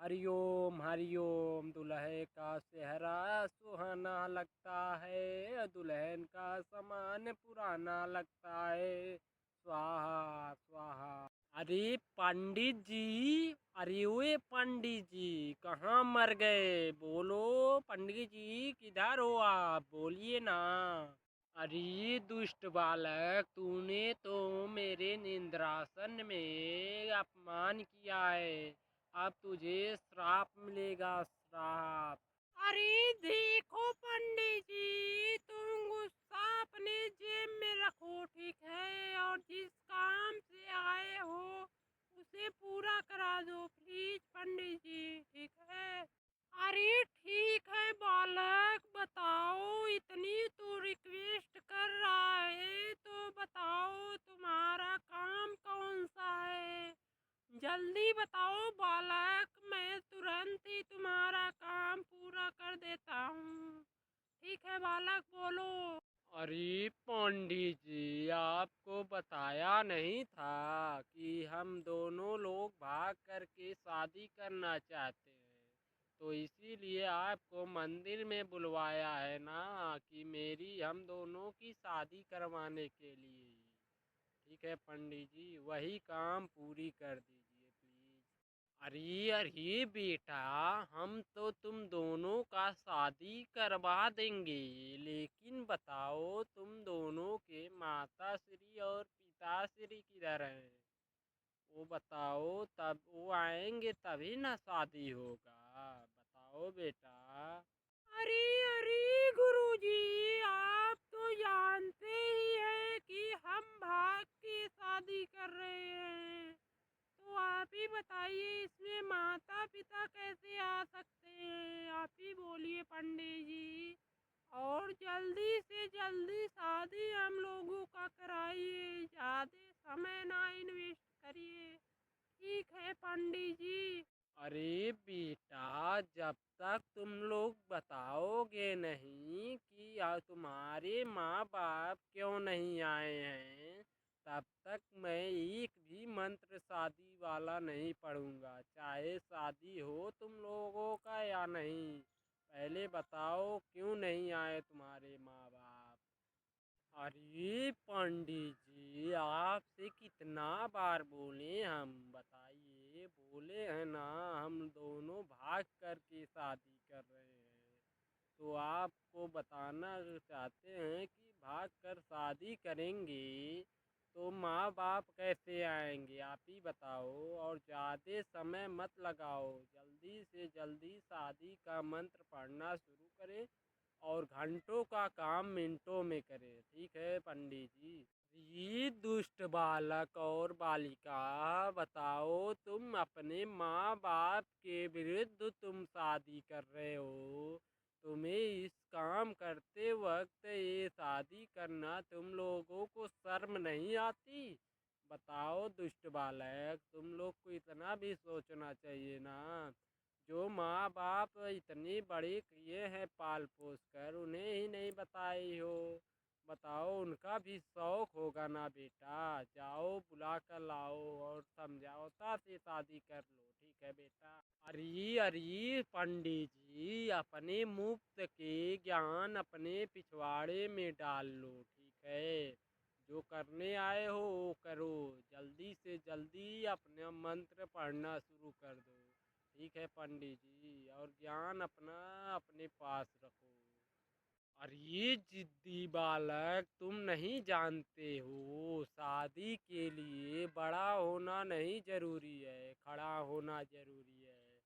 हरिओम हरिओम। दुल्हे का सेहरा सुहाना लगता है, दुल्हन का सामान पुराना लगता है। स्वाहा स्वाहा। अरे पंडित जी, अरे ओए पंडित जी, कहाँ मर गए? बोलो पंडित जी, किधर हो आप? बोलिए ना। अरे दुष्ट बालक, तूने तो मेरे निंद्रासन में अपमान किया है। अब तुझे श्राप मिलेगा, श्राप। अरे देखो पंडित जी, तुम गुस्सा अपने जेब में रखो, ठीक है? और जिस काम से आए हो उसे पूरा करा दो प्लीज पंडित जी, ठीक है? अरे ठीक है बालक, बताओ, इतनी तो रिक्वेस्ट कर रहा है तो बताओ तुम्हारा काम कौन सा है? जल्दी बताओ बालक, मैं तुरंत ही तुम्हारा काम पूरा कर देता हूँ। ठीक है बालक, बोलो। अरे पंडित जी, आपको बताया नहीं था कि हम दोनों लोग भाग करके शादी करना चाहते हैं, तो इसीलिए आपको मंदिर में बुलवाया है ना, कि मेरी हम दोनों की शादी करवाने के लिए। ठीक है पंडित जी, वही काम पूरी कर दीजिए प्लीज। अरे अरे बेटा, हम तो तुम दोनों का शादी करवा देंगे, लेकिन बताओ तुम दोनों के माता श्री और पिता श्री किधर हैं? वो बताओ, तब वो आएंगे तभी ना शादी होगा। बताओ बेटा। अरे अरे गुरुजी, आप तो जानते ही हैं कि हम भाग के शादी कर रहे हैं, तो आप ही बताइए इसमें माता पिता कैसे आ सकते हैं? आप ही बोलिए पंडित जी, और जल्दी से जल्दी शादी हम लोगों का कराइए, ज़्यादा समय ना इन्वेस्ट करिए। ठीक है पंडित जी। अरे बेटा, जब तक तुम लोग बताओगे नहीं कि तुम्हारे माँ बाप क्यों नहीं आए हैं, तब तक मैं एक भी मंत्र शादी वाला नहीं पढ़ूंगा, चाहे शादी हो तुम लोगों का या नहीं। पहले बताओ क्यों नहीं आए तुम्हारे माँ बाप? अरे पंडित जी, आपसे कितना बार बोले हम? बताइए, बोले हैं ना हम दोनों भाग करके शादी कर रहे हैं, तो आपको बताना चाहते हैं कि भाग कर शादी करेंगे तो माँ बाप कैसे आएंगे? आप ही बताओ, और ज़्यादा समय मत लगाओ, जल्दी से जल्दी शादी का मंत्र पढ़ना शुरू करें और घंटों का काम मिनटों में करे। ठीक है पंडित जी। ये दुष्ट बालक और बालिका, बताओ तुम अपने माँ बाप के विरुद्ध तुम शादी कर रहे हो, तुम्हें इस काम करते वक्त ये शादी करना तुम लोगों को शर्म नहीं आती? बताओ दुष्ट बालक, तुम लोग को इतना भी सोचना चाहिए ना। जो माँ बाप इतनी बड़ी किए हैं पाल पोस कर, उन्हें ही नहीं बताई हो? बताओ, उनका भी शौक होगा ना बेटा। जाओ बुला कर लाओ और समझौता से शादी कर लो, ठीक है बेटा? अरे अरे पंडित जी, अपने मुफ्त के ज्ञान अपने पिछवाड़े में डाल लो, ठीक है? जो करने आए हो वो करो, जल्दी से जल्दी अपना मंत्र पढ़ना शुरू कर दो। ठीक है पंडित जी, और ज्ञान अपना अपने पास रखो। अरे जिद्दी बालक, तुम नहीं जानते हो, शादी के लिए बड़ा होना नहीं जरूरी है, खड़ा होना जरूरी है।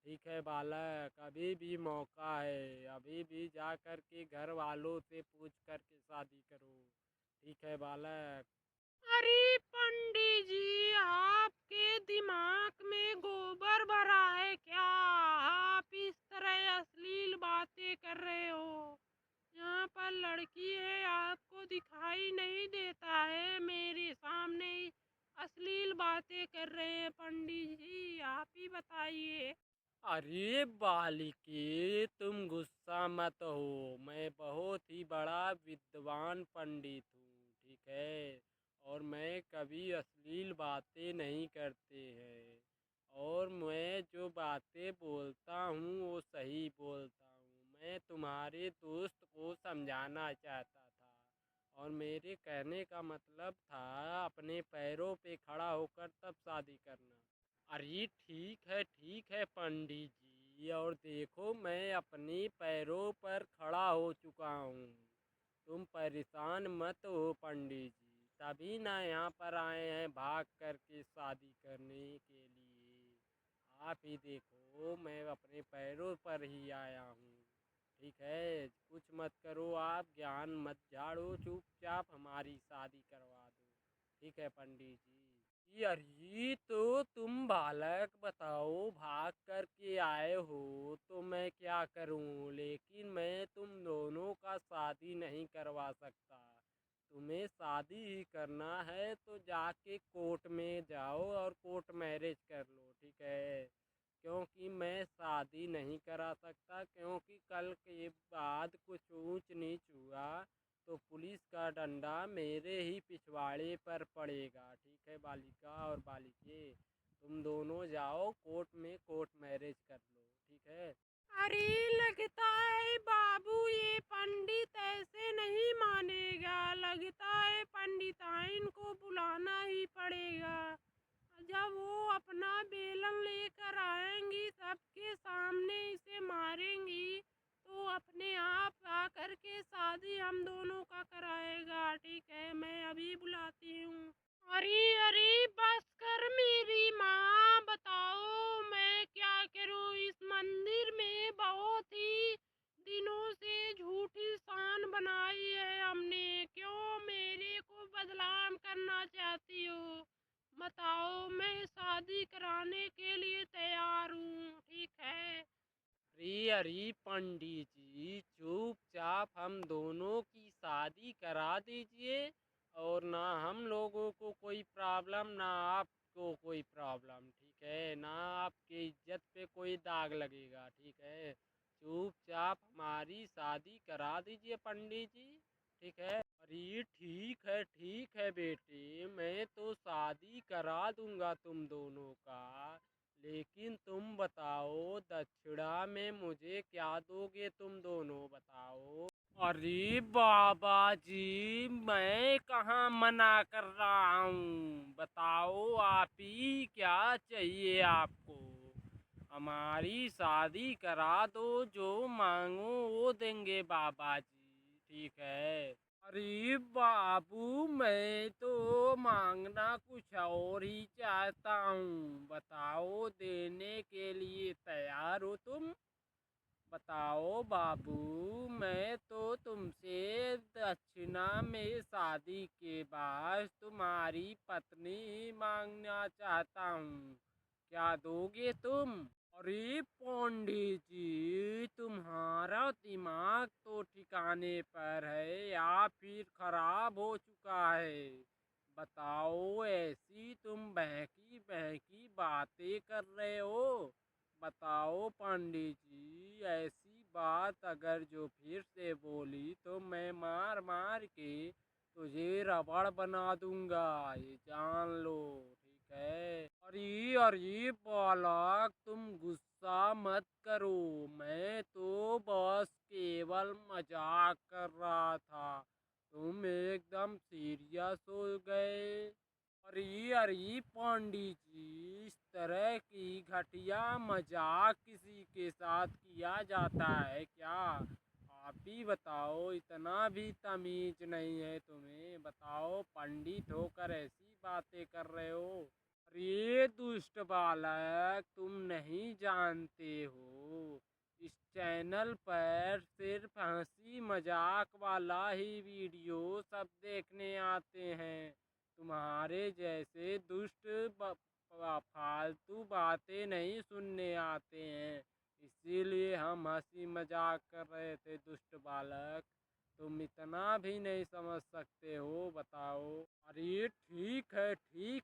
ठीक है बालक, अभी भी मौका है, अभी भी जा कर के घर वालों से पूछ कर के शादी करो। ठीक है बालक। अरे पंडित जी, आपके दिमाग में गोबर भरा है क्या? आप इस तरह अश्लील बातें कर रहे हो। यहाँ पर लड़की है, आपको दिखाई नहीं देता है? मेरे सामने ही अश्लील बातें कर रहे हैं पंडित जी, आप ही बताइए। अरे बालिके, तुम गुस्सा मत हो, मैं बहुत ही बड़ा विद्वान पंडित हूँ, ठीक है? और मैं कभी अश्लील बातें नहीं करते हैं। और मैं जो बातें बोलता हूँ वो सही बोलता हूँ। मैं तुम्हारे दोस्त को समझाना चाहता था और मेरे कहने का मतलब था अपने पैरों पे खड़ा होकर तब शादी करना। अरे ठीक है पंडित जी, और देखो मैं अपने पैरों पर खड़ा हो चुका हूँ। तुम परेशान मत हो पंडित जी, तभी ना यहाँ पर आए हैं भाग करके शादी करने के लिए। आप ही देखो मैं अपने पैरों पर ही आया हूँ। ठीक है, कुछ मत करो, आप ज्ञान मत झाड़ो, चुपचाप हमारी शादी करवा दो। ठीक है पंडित जी। अरे तो तुम बालक बताओ, भाग करके आए हो तो मैं क्या करूं, लेकिन मैं तुम दोनों का शादी नहीं करवा सकता। तुम्हें शादी ही करना है तो जाके कोर्ट में जाओ और कोर्ट मैरिज कर लो। ठीक है, क्योंकि मैं शादी नहीं करा सकता, क्योंकि कल के बाद कुछ ऊंच नीच हुआ तो पुलिस का डंडा मेरे ही पिछवाड़े पर पड़ेगा। ठीक है बालिका और बालिके, तुम दोनों जाओ कोर्ट में कोर्ट मैरिज कर लो। ठीक है। अरे लगता है बाबू ये पंडित ऐसे नहीं मानेगा। लगता है पंडिताइन को बुलाना ही पड़ेगा। जब वो अपना बेलन लेकर आएंगी सबके सामने इसे मारेंगी तो अपने आप आकर के शादी हम दोनों का कराएगा। ठीक है, मैं अभी बुलाती हूँ। अरे अरे बस कर मेरी माँ, बताओ मैं क्या करूँ। इस मंदिर में बहुत ही दिनों से झूठी शान बनाई है हमने। क्यों मेरे को बदनाम करना चाहती हो? बताओ, मैं शादी कराने के लिए तैयार हूँ। ठीक है। अरे अरे पंडित जी, चुपचाप हम दोनों की शादी करा दीजिए, और ना हम लोगों को कोई प्रॉब्लम ना आपको कोई प्रॉब्लम। ठीक है ना, आपके इज्जत पे कोई दाग लगेगा। ठीक है, चुपचाप हमारी शादी करा दीजिए पंडित जी। ठीक है। अरे ठीक है बेटे, मैं तो शादी करा दूंगा तुम दोनों का, लेकिन तुम बताओ दक्षिणा में मुझे क्या दोगे, तुम दोनों बताओ। अरे बाबा जी, मैं कहाँ मना कर रहा हूँ, बताओ आप ही क्या चाहिए आपको। हमारी शादी करा दो, जो मांगो वो देंगे बाबा जी। ठीक है। अरे बाबू, मैं तो मांगना कुछ और ही चाहता हूँ, बताओ देने के लिए तैयार हो तुम। बताओ बाबू, मैं तो तुमसे दक्षिणा में शादी के बाद तुम्हारी पत्नी मांगना चाहता हूँ, क्या दोगे तुम। अरे पंडित जी, तुम्हारा दिमाग तो ठिकाने पर है या फिर खराब हो चुका है। बताओ, ऐसी तुम बहकी बहकी बातें कर रहे हो। बताओ पंडित जी, ऐसी बात अगर जो फिर से बोली तो मैं मार मार के तुझे रबड़ बना दूंगा, ये जान लो। ठीक है। अरे अरे बालक, तुम गुस्सा मत करो, मैं तो बस केवल मजाक कर रहा था, तुम एकदम सीरियस हो गए। अरे अरे पंडित जी, इस तरह की घटिया मजाक किसी के साथ किया जाता है क्या? आप ही बताओ, इतना भी तमीज नहीं है तुम्हें? बताओ, पंडित होकर ऐसी बातें कर रहे हो। अरे दुष्ट बालक, तुम नहीं जानते हो, इस चैनल पर सिर्फ हंसी मजाक वाला ही वीडियो सब देखने आते हैं। तुम्हारे जैसे दुष्ट फालतू बातें नहीं सुनने आते हैं, इसीलिए हम हंसी मजाक कर रहे थे। दुष्ट बालक, तुम इतना भी नहीं समझ सकते हो, बताओ। अरे ठीक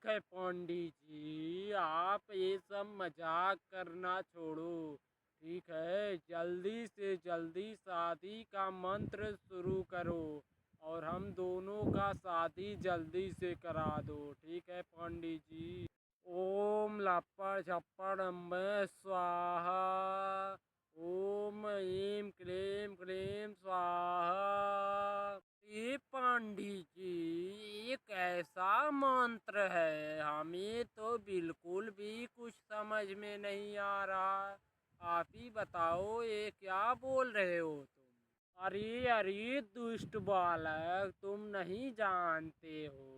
है पंडित जी, आप ये सब मजाक करना छोड़ो। ठीक है, जल्दी से जल्दी शादी का मंत्र शुरू करो और हम दोनों का शादी जल्दी से करा दो। ठीक है पंडित जी। ओम लप्पड़ छप्पड़ अम्बे स्वाहा। ओम ह्रीं क्लीं क्लीं स्वाहा। ये पंडित जी, ये कैसा मंत्र है? हमें तो बिल्कुल भी कुछ समझ में नहीं आ रहा। आप ही बताओ, ये क्या बोल रहे हो तुम? अरे अरे दुष्ट बालक, तुम नहीं जानते हो।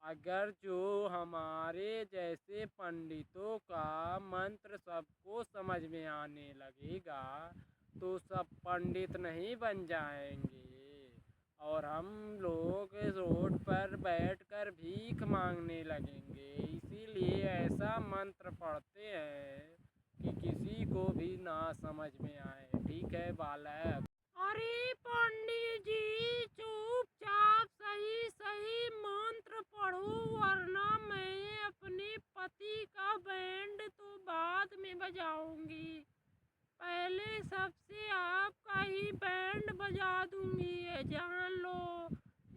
अगर जो हमारे जैसे पंडितों का मंत्र सबको समझ में आने लगेगा तो सब पंडित नहीं बन जाएंगे और हम लोग रोड पर बैठकर भीख मांगने लगेंगे। इसीलिए ऐसा मंत्र पढ़ते हैं कि किसी को भी ना समझ में आए। ठीक है बालक? अरे पंडित जी, चुपचाप सही सही मंत्र पढ़ो, वरना मैं अपने पति का बैंड तो बाद में बजाऊंगी, पहले सबसे आपका ही बैंड बजा दूंगी, ये जान लो।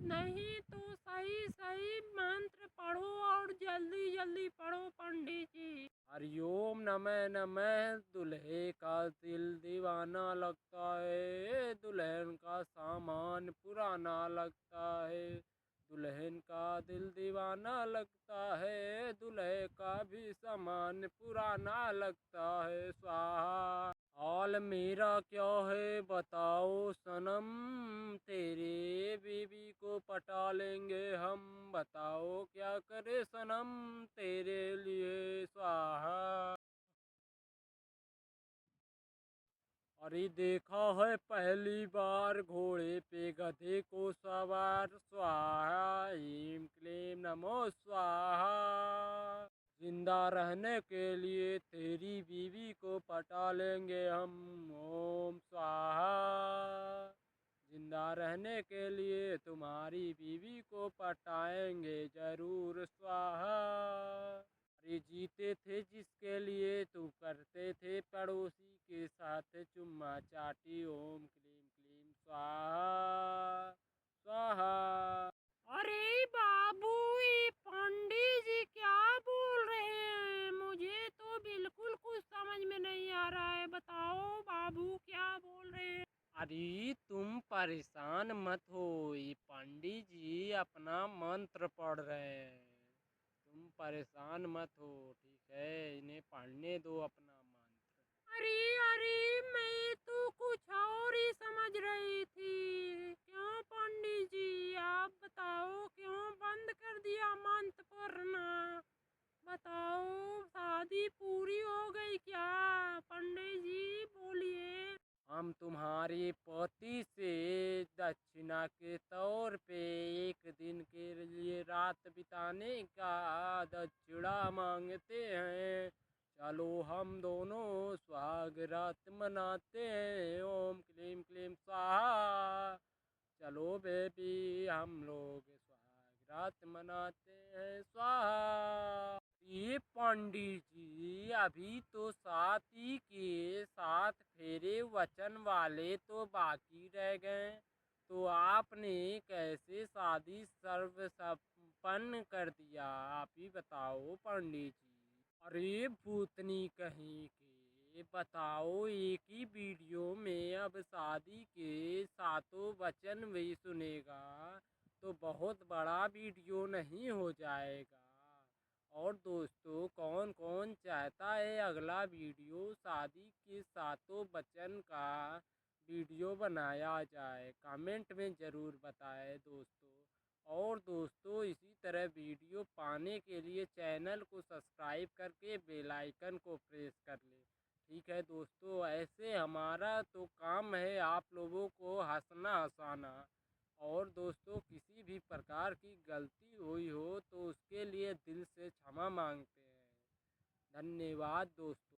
नहीं तो सही सही मंत्र पढ़ो और जल्दी जल्दी पढ़ो पंडित जी। हरिओम नमः नमः। दूल्हे का दिल दीवाना लगता है, दुल्हन का सामान पुराना लगता है। दुल्हन का दिल दीवाना लगता है, दूल्हे का भी सामान पुराना लगता है। स्वाहा। हाल मेरा क्या है बताओ सनम? तेरे बीवी को पटा लेंगे हम, बताओ क्या करे सनम तेरे लिए। स्वाहा। अरे देखा है पहली बार घोड़े पे गधे को सवार। स्वाहा ह्रीं क्लीं नमो स्वाहा। जिंदा रहने के लिए तेरी बीवी को पटा लेंगे हम। ओम स्वाहा। जिंदा रहने के लिए तुम्हारी बीवी को पटाएंगे जरूर। स्वाहा। अरे जीते थे जिसके लिए तू करते थे पड़ोसी के साथ चुम्मा चाटी। ओम क्लीं क्लीं स्वाहा स्वाहा। अरे बाबू, ये पंडित जी क्या बोल रहे हैं? मुझे तो बिल्कुल कुछ समझ में नहीं आ रहा है। बताओ बाबू, क्या बोल रहे हैं? अरे तुम परेशान मत हो, ये पंडित जी अपना मंत्र पढ़ रहे हैं। तुम परेशान मत हो, ठीक है? इन्हें पढ़ने दो अपना मंत्र। अरे अरे, मैं तो कुछ और ही समझ रही थी। क्यों पंडित जी, आप बताओ क्यों बंद कर दिया मंत्र पढ़ना? बताओ, शादी पूरी हो गई क्या? पंडित जी बोलिए। हम तुम्हारे पति से दक्षिणा के तौर पे एक दिन के लिए रात बिताने का दक्षिणा मांगते हैं। चलो हम दोनों सुहाग रात मनाते हैं। ओम क्लीं क्लीं स्वाहा। चलो बेबी, हम लोग सुहाग रात मनाते हैं। स्वाहा। ये पंडित जी, अभी तो साथी के साथ फेरे वचन वाले तो बाकी रह गए, तो आपने कैसे शादी सर्व संपन्न कर दिया? आप ही बताओ पंडित जी। अरे भूतनी कहीं के, बताओ एक ही वीडियो में अब शादी के सातों वचन भी सुनेगा तो बहुत बड़ा वीडियो नहीं हो जाएगा? और दोस्तों, कौन कौन चाहता है अगला वीडियो शादी के सातों बच्चन का वीडियो बनाया जाए? कमेंट में ज़रूर बताएं दोस्तों। और दोस्तों, इसी तरह वीडियो पाने के लिए चैनल को सब्सक्राइब करके बेल आइकन को प्रेस कर लें। ठीक है दोस्तों, ऐसे हमारा तो काम है आप लोगों को हंसना हंसाना। और दोस्तों, किसी भी प्रकार की गलती हुई हो तो उसके लिए दिल से क्षमा मांगते हैं। धन्यवाद दोस्तों।